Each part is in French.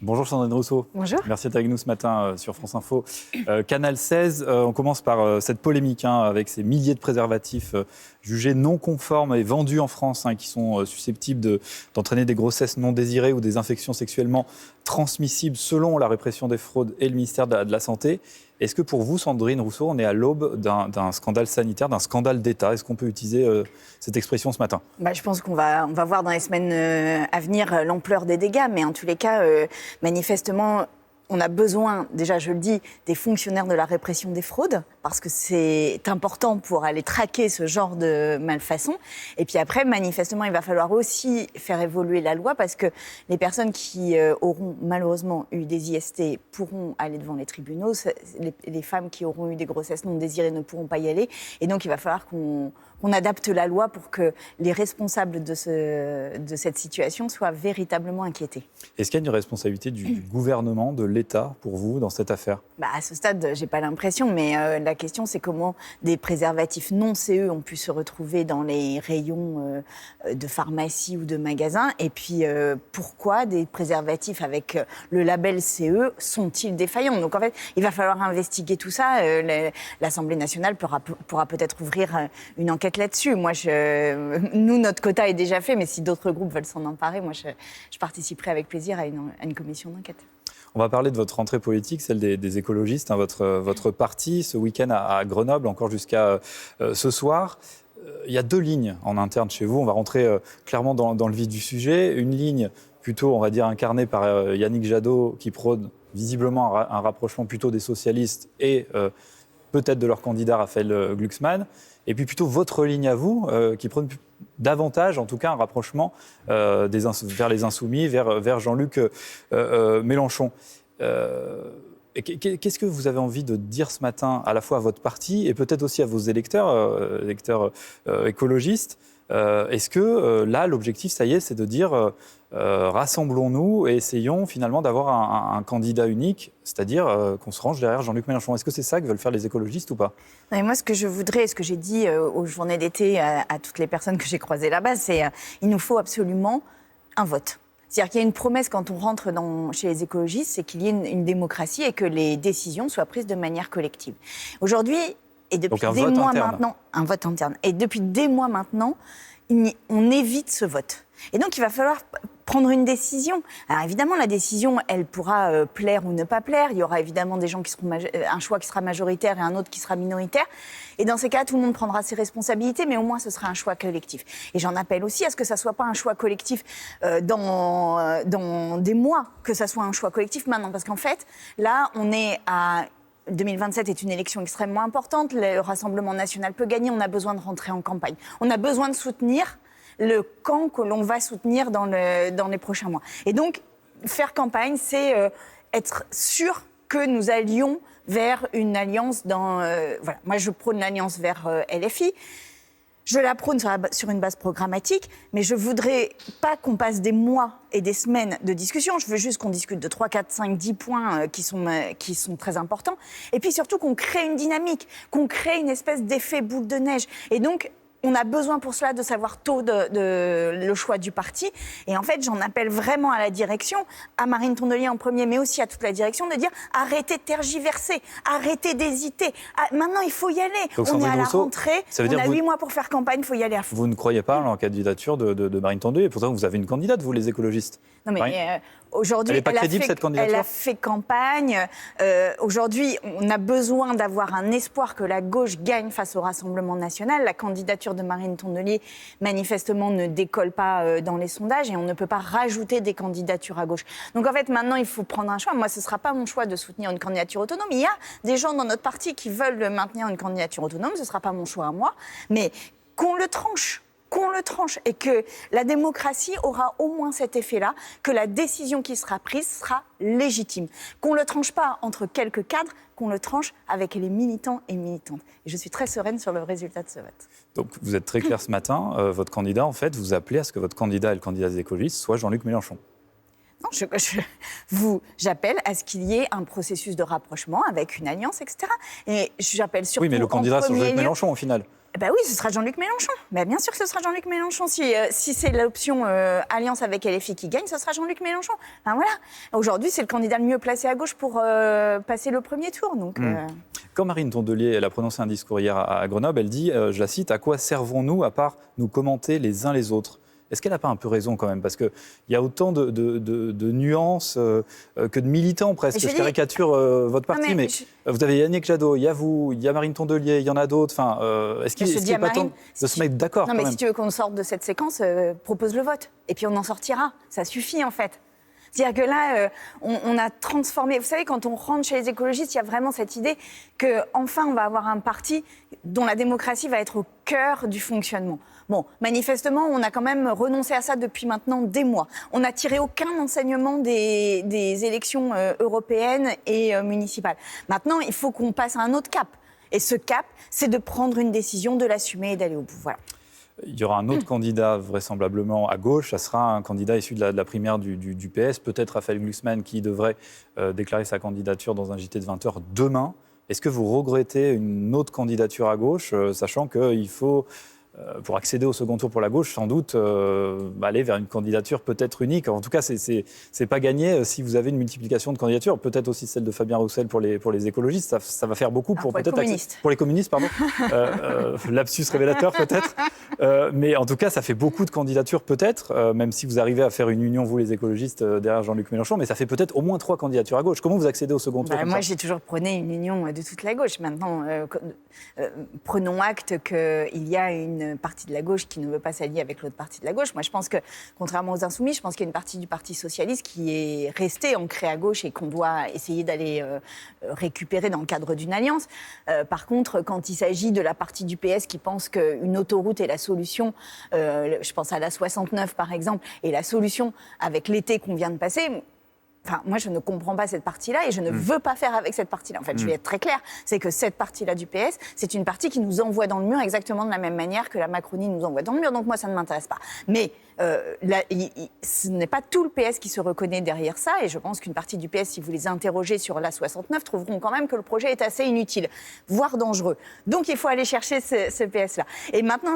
Bonjour Sandrine Rousseau. Bonjour. Merci d'être avec nous ce matin sur France Info. Canal 16, on commence par cette polémique avec ces milliers de préservatifs jugés non conformes et vendus en France, qui sont susceptibles d'entraîner des grossesses non désirées ou des infections sexuellement transmissibles selon la répression des fraudes et le ministère de la Santé. Est-ce que pour vous, Sandrine Rousseau, on est à l'aube d'un scandale sanitaire, d'un scandale d'État ? Est-ce qu'on peut utiliser cette expression ce matin ? Je pense qu'on va voir dans les semaines à venir l'ampleur des dégâts, mais en tous les cas, manifestement, on a besoin, déjà je le dis, des fonctionnaires de la répression des fraudes, parce que c'est important pour aller traquer ce genre de malfaçon. Et puis après, manifestement, il va falloir aussi faire évoluer la loi, parce que les personnes qui auront malheureusement eu des IST pourront aller devant les tribunaux. Les femmes qui auront eu des grossesses non désirées ne pourront pas y aller. Et donc il va falloir qu'on adapte la loi pour que les responsables de cette situation soient véritablement inquiétés. Est-ce qu'il y a une responsabilité du gouvernement, de l'État, pour vous, dans cette affaire ? À ce stade, je n'ai pas l'impression, mais la question, c'est comment des préservatifs non CE ont pu se retrouver dans les rayons de pharmacie ou de magasins. Et puis, pourquoi des préservatifs avec le label CE sont-ils défaillants ? Donc, en fait, il va falloir investiguer tout ça. L'Assemblée nationale pourra peut-être ouvrir une enquête là-dessus. Nous, notre quota est déjà fait, mais si d'autres groupes veulent s'en emparer, je participerai avec plaisir à une commission d'enquête. On va parler de votre rentrée politique, celle des écologistes, votre parti, ce week-end à Grenoble, encore jusqu'à ce soir. Il y a deux lignes en interne chez vous. On va rentrer clairement dans le vif du sujet. Une ligne plutôt, on va dire, incarnée par Yannick Jadot, qui prône visiblement un rapprochement plutôt des socialistes et peut-être de leur candidat Raphaël Glucksmann. Et puis plutôt votre ligne à vous, qui prône davantage, en tout cas, un rapprochement vers les Insoumis, vers Jean-Luc Mélenchon. Qu'est-ce que vous avez envie de dire ce matin, à la fois à votre parti et peut-être aussi à vos électeurs écologistes ? Est-ce que là, l'objectif, ça y est, c'est de dire rassemblons-nous et essayons finalement d'avoir un candidat unique, c'est-à-dire qu'on se range derrière Jean-Luc Mélenchon. Est-ce que c'est ça que veulent faire les écologistes ou pas ? Non, mais moi, ce que je voudrais, ce que j'ai dit aux journées d'été à toutes les personnes que j'ai croisées là-bas, c'est il nous faut absolument un vote. C'est-à-dire qu'il y a une promesse quand on rentre chez les écologistes, c'est qu'il y ait une démocratie et que les décisions soient prises de manière collective. Aujourd'hui, et depuis des mois maintenant, un vote interne. Et depuis des mois maintenant, on évite ce vote. Et donc, il va falloir prendre une décision. Alors évidemment, la décision, elle pourra plaire ou ne pas plaire. Il y aura évidemment des gens qui seront un choix qui sera majoritaire et un autre qui sera minoritaire. Et dans ces cas, tout le monde prendra ses responsabilités, mais au moins, ce sera un choix collectif. Et j'en appelle aussi à ce que ça soit pas un choix collectif dans des mois, que ça soit un choix collectif maintenant. Parce qu'en fait, là, on est à... 2027 est une élection extrêmement importante. Le Rassemblement national peut gagner. On a besoin de rentrer en campagne. On a besoin de soutenir le camp que l'on va soutenir dans les prochains mois. Et donc, faire campagne, c'est être sûr que nous allions vers une alliance voilà. Moi, je prône l'alliance vers LFI. Je la prône sur une base programmatique, mais je ne voudrais pas qu'on passe des mois et des semaines de discussion. Je veux juste qu'on discute de 3, 4, 5, 10 points qui sont très importants. Et puis surtout qu'on crée une dynamique, qu'on crée une espèce d'effet boule de neige. Et donc, on a besoin pour cela de savoir tôt le choix du parti. Et en fait, j'en appelle vraiment à la direction, à Marine Tondelier en premier, mais aussi à toute la direction, de dire arrêtez de tergiverser, arrêtez d'hésiter. Maintenant, il faut y aller. Donc, on est à la rentrée, on a 8 mois pour faire campagne, il faut y aller à fond. Vous ne croyez pas en la candidature de Marine Tondelier ? Pourtant, vous avez une candidate, vous, les écologistes. Non, mais aujourd'hui, elle n'est pas crédible, cette candidature ? Elle a fait campagne. Aujourd'hui, on a besoin d'avoir un espoir que la gauche gagne face au Rassemblement national. La candidature de Marine Tondelier, manifestement, ne décolle pas dans les sondages et on ne peut pas rajouter des candidatures à gauche. Donc, en fait, maintenant, il faut prendre un choix. Moi, ce ne sera pas mon choix de soutenir une candidature autonome. Il y a des gens dans notre parti qui veulent maintenir une candidature autonome. Ce ne sera pas mon choix à moi. Mais qu'on le tranche et que la démocratie aura au moins cet effet-là, que la décision qui sera prise sera légitime. Qu'on ne le tranche pas entre quelques cadres, qu'on le tranche avec les militants et militantes. Et je suis très sereine sur le résultat de ce vote. Donc vous êtes très clair ce matin, votre candidat, en fait, vous appelez à ce que votre candidat et le candidat des écologistes soit Jean-Luc Mélenchon. Non, j'appelle à ce qu'il y ait un processus de rapprochement avec une alliance, etc. Et j'appelle surtout... Oui, mais le candidat, c'est Jean-Luc Mélenchon, au final. Ben oui, ce sera Jean-Luc Mélenchon. Ben bien sûr que ce sera Jean-Luc Mélenchon. Si c'est l'option alliance avec LFI qui gagne, ce sera Jean-Luc Mélenchon. Ben voilà. Aujourd'hui, c'est le candidat le mieux placé à gauche pour passer le premier tour. Donc, Quand Marine Tondelier elle a prononcé un discours hier à Grenoble, elle dit, je la cite, « À quoi servons-nous à part nous commenter les uns les autres ?» Est-ce qu'elle n'a pas un peu raison quand même? Parce qu'il y a autant de nuances que de militants presque. Je caricature votre parti, mais vous avez Yannick Jadot, il y a vous, il y a Marine Tondelier, il y en a d'autres. Enfin, est-ce qu'il n'est pas temps de se mettre d'accord? Non, mais si tu veux qu'on sorte de cette séquence, propose le vote. Et puis on en sortira. Ça suffit en fait. C'est-à-dire que là, on a transformé... Vous savez, quand on rentre chez les écologistes, il y a vraiment cette idée qu'enfin, on va avoir un parti dont la démocratie va être au cœur du fonctionnement. Bon, manifestement, on a quand même renoncé à ça depuis maintenant des mois. On n'a tiré aucun enseignement des élections européennes et municipales. Maintenant, il faut qu'on passe à un autre cap. Et ce cap, c'est de prendre une décision, de l'assumer et d'aller au bout. Voilà. Il y aura un autre candidat vraisemblablement à gauche, ça sera un candidat issu de la primaire du PS, peut-être Raphaël Glucksmann qui devrait déclarer sa candidature dans un JT de 20h demain. Est-ce que vous regrettez une autre candidature à gauche, sachant qu'il faut, pour accéder au second tour pour la gauche, sans doute aller vers une candidature peut-être unique. En tout cas, c'est pas gagné si vous avez une multiplication de candidatures, peut-être aussi celle de Fabien Roussel pour les écologistes. Ça va faire beaucoup pour peut-être pour les communistes, pardon. Lapsus révélateur peut-être. Mais en tout cas, ça fait beaucoup de candidatures peut-être, même si vous arrivez à faire une union, vous les écologistes, derrière Jean-Luc Mélenchon, mais ça fait peut-être au moins 3 candidatures à gauche. Comment vous accédez au second tour? Moi, j'ai toujours prôné une union de toute la gauche. Maintenant, prenons acte qu'il y a une partie de la gauche qui ne veut pas s'allier avec l'autre partie de la gauche. Moi, je pense que, contrairement aux Insoumis, je pense qu'il y a une partie du Parti socialiste qui est restée ancrée à gauche et qu'on doit essayer d'aller récupérer dans le cadre d'une alliance. Par contre, quand il s'agit de la partie du PS qui pense qu'une autoroute est la solution, je pense à la 69 par exemple, et la solution avec l'été qu'on vient de passer... Enfin, moi, je ne comprends pas cette partie-là et je ne veux pas faire avec cette partie-là. En fait, je vais être très claire, c'est que cette partie-là du PS, c'est une partie qui nous envoie dans le mur exactement de la même manière que la Macronie nous envoie dans le mur. Donc moi, ça ne m'intéresse pas. Mais ce n'est pas tout le PS qui se reconnaît derrière ça. Et je pense qu'une partie du PS, si vous les interrogez sur la 69, trouveront quand même que le projet est assez inutile, voire dangereux. Donc il faut aller chercher ce PS-là. Et maintenant,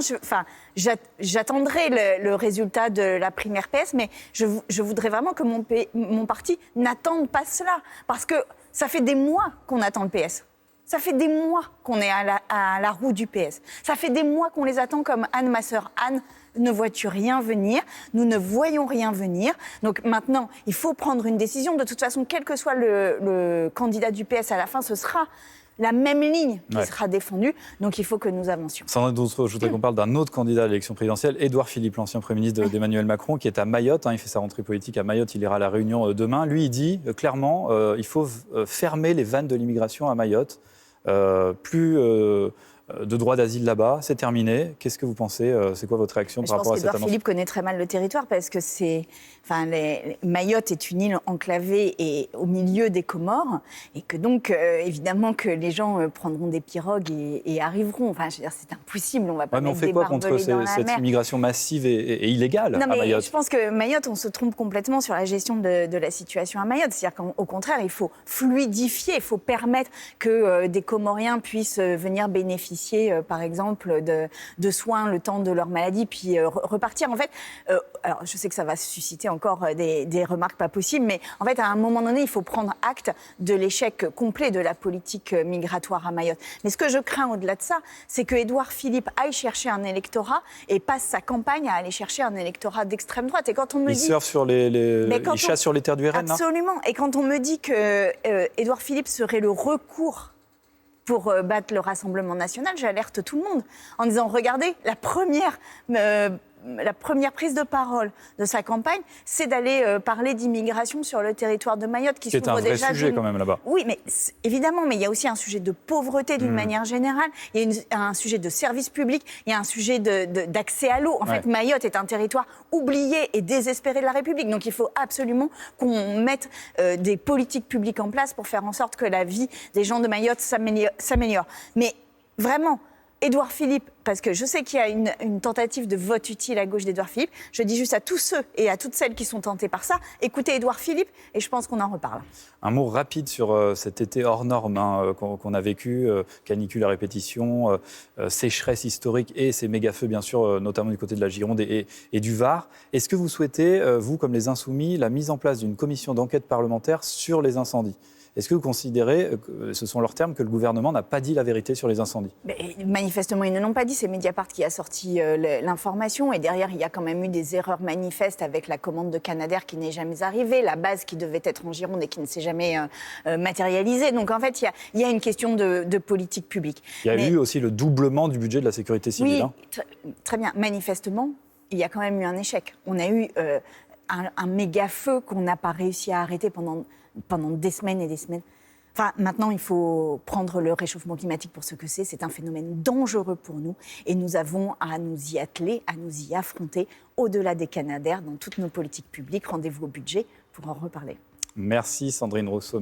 j'attendrai le résultat de la primaire PS, mais je voudrais vraiment que mon parti n'attende pas cela. Parce que ça fait des mois qu'on attend le PS. Ça fait des mois qu'on est à la roue du PS. Ça fait des mois qu'on les attend comme Anne, ma sœur Anne. Ne vois-tu rien venir? Nous ne voyons rien venir. Donc maintenant, il faut prendre une décision. De toute façon, quel que soit le candidat du PS à la fin, ce sera la même ligne qui sera défendue. Donc il faut que nous avancions. Sans doute, je voudrais qu'on parle d'un autre candidat à l'élection présidentielle, Édouard Philippe, l'ancien Premier ministre d'Emmanuel Macron, qui est à Mayotte. Il fait sa rentrée politique à Mayotte. Il ira à la Réunion demain. Lui, il dit clairement il faut fermer les vannes de l'immigration à Mayotte. Plus de droit d'asile là-bas, c'est terminé. Qu'est-ce que vous pensez? C'est quoi votre réaction par rapport à cette annonce? Je pense qu'Édouard Philippe connaît très mal le territoire parce que Mayotte est une île enclavée et au milieu des Comores et que donc, évidemment, que les gens prendront des pirogues et arriveront. Enfin, je veux dire, c'est impossible, on va pas mettre des barbelés dans la mer. Mais on fait quoi contre cette immigration massive et illégale à Mayotte? Je pense que Mayotte, on se trompe complètement sur la gestion de la situation à Mayotte. C'est-à-dire qu'au contraire, il faut fluidifier, il faut permettre que des Comoriens puissent venir bénéficier par exemple, de soins le temps de leur maladie, puis repartir. En fait, alors je sais que ça va susciter encore des remarques pas possibles, mais en fait, à un moment donné, il faut prendre acte de l'échec complet de la politique migratoire à Mayotte. Mais ce que je crains au-delà de ça, c'est que Édouard Philippe aille chercher un électorat et passe sa campagne à aller chercher un électorat d'extrême droite. Et quand on me dit... surfe sur il chasse sur les terres du RN, absolument. Et quand on me dit que Édouard Philippe serait le recours pour battre le Rassemblement national, j'alerte tout le monde en disant, regardez, la première prise de parole de sa campagne, c'est d'aller parler d'immigration sur le territoire de Mayotte. Qui est un vrai sujet quand même là-bas. Oui, mais évidemment, mais il y a aussi un sujet de pauvreté d'une manière générale, il y a un sujet de service public, il y a un sujet d'accès à l'eau. En fait, Mayotte est un territoire oublié et désespéré de la République. Donc il faut absolument qu'on mette des politiques publiques en place pour faire en sorte que la vie des gens de Mayotte s'améliore. Mais vraiment, Édouard Philippe, parce que je sais qu'il y a une tentative de vote utile à gauche d'Édouard Philippe. Je dis juste à tous ceux et à toutes celles qui sont tentés par ça, écoutez Édouard Philippe et je pense qu'on en reparle. Un mot rapide sur cet été hors norme qu'on a vécu, canicule à répétition, sécheresse historique et ces méga-feux, bien sûr, notamment du côté de la Gironde et du Var. Est-ce que vous souhaitez, vous comme les Insoumis, la mise en place d'une commission d'enquête parlementaire sur les incendies ? Est-ce que vous considérez, ce sont leurs termes, que le gouvernement n'a pas dit la vérité sur les incendies ? Mais manifestement, ils ne l'ont pas dit. C'est Mediapart qui a sorti l'information. Et derrière, il y a quand même eu des erreurs manifestes avec la commande de Canadair qui n'est jamais arrivée, la base qui devait être en Gironde et qui ne s'est jamais matérialisée. Donc en fait, il y a une question de politique publique. Il y a eu aussi le doublement du budget de la sécurité civile. Oui, très bien. Manifestement, il y a quand même eu un échec. On a eu un méga feu qu'on n'a pas réussi à arrêter pendant des semaines et des semaines. Enfin, maintenant, il faut prendre le réchauffement climatique pour ce que c'est. C'est un phénomène dangereux pour nous et nous avons à nous y atteler, à nous y affronter au-delà des Canadair dans toutes nos politiques publiques. Rendez-vous au budget pour en reparler. Merci Sandrine Rousseau.